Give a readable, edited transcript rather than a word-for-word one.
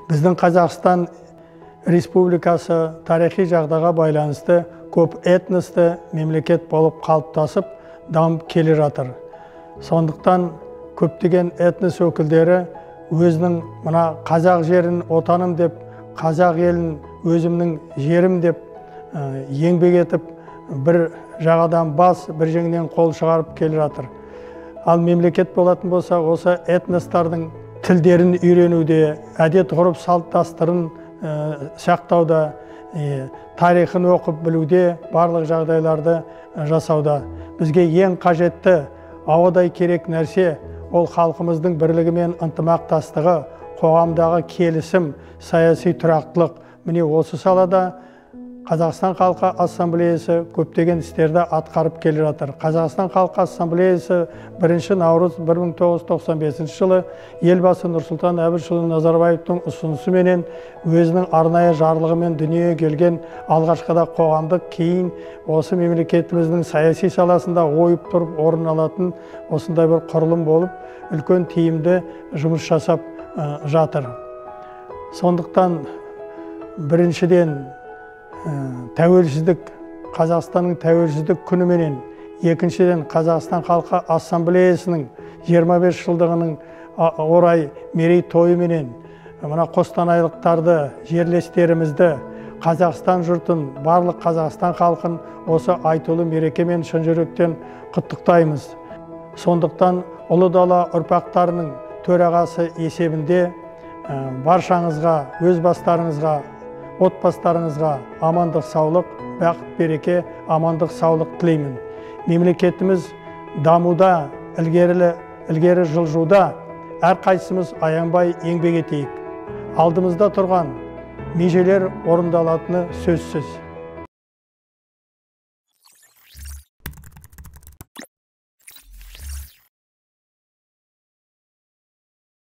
Біздің Қазақстан Республикасы тарихи жағдайға байланысты көп этносты мемлекет болып қалыптасып, дамып келе жатыр. Сондықтан көптеген этнос өкілдері өзінің мына қазақ жерін отаным деп, қазақ елін өзімнің жерім деп еңбек етіп, бір жағадан бас, бір жеңнен қол шығарып келе жатыр. Ал мемлекет болатын болса, осы этностардың тілдерін үйренуде, әдет ғұрып салт дәстүрін сақтауда, тарихын оқып білуде, барлық жағдайларды жасауда. Бізге ең қажетті, ауадай керек нәрсе ол халқымыздың бірлігі мен ынтымақтастығы, қоғамдағы келісім, саяси тұрақтылық. Міне осы салада Қазақстан Халқы Ассамблеясы көптеген істерді атқарып келе жатыр. Қазақстан Халқы Ассамблеясы 1 наурыз 1995 жылы елбасы Нұрсұлтан Әбішұлы Назарбаевтың ұсынысыменен өзінің арнайы жарлығымен дүниеге келген алғашқыда қоғамдық, кейін осы мемлекетіміздің саяси саласында ойып тұрып орын алатын осындай бір құрылым болып, үлкен тиімді жұмыс жасап жатыр. Сондықтан біріншіден тәуелсіздік, Қазақстанның тәуелсіздік күніменен, екіншіден Қазақстан Халқы Ассамблеясының 25 жылдығының орай мерейтойыменен мына қостанайлықтарды, жерлестерімізді, Қазақстан жұртын, барлық Қазақстан халқын осы айтулы мерекемен шын жүректен құттықтаймыз. Сондықтан ұлы дала ұрпақтарының төрағасы есебінде баршаңызға, өз бастарыңызға, отбасыларыңызға амандық, саулық, бақыт, береке, амандық, саулық тілеймін. Мемлекетіміз дамуда, ілгері жылжуда, әрқайсымыз аянбай еңбек етейік. Алдымызда тұрған межелер орындалатыны сөзсіз.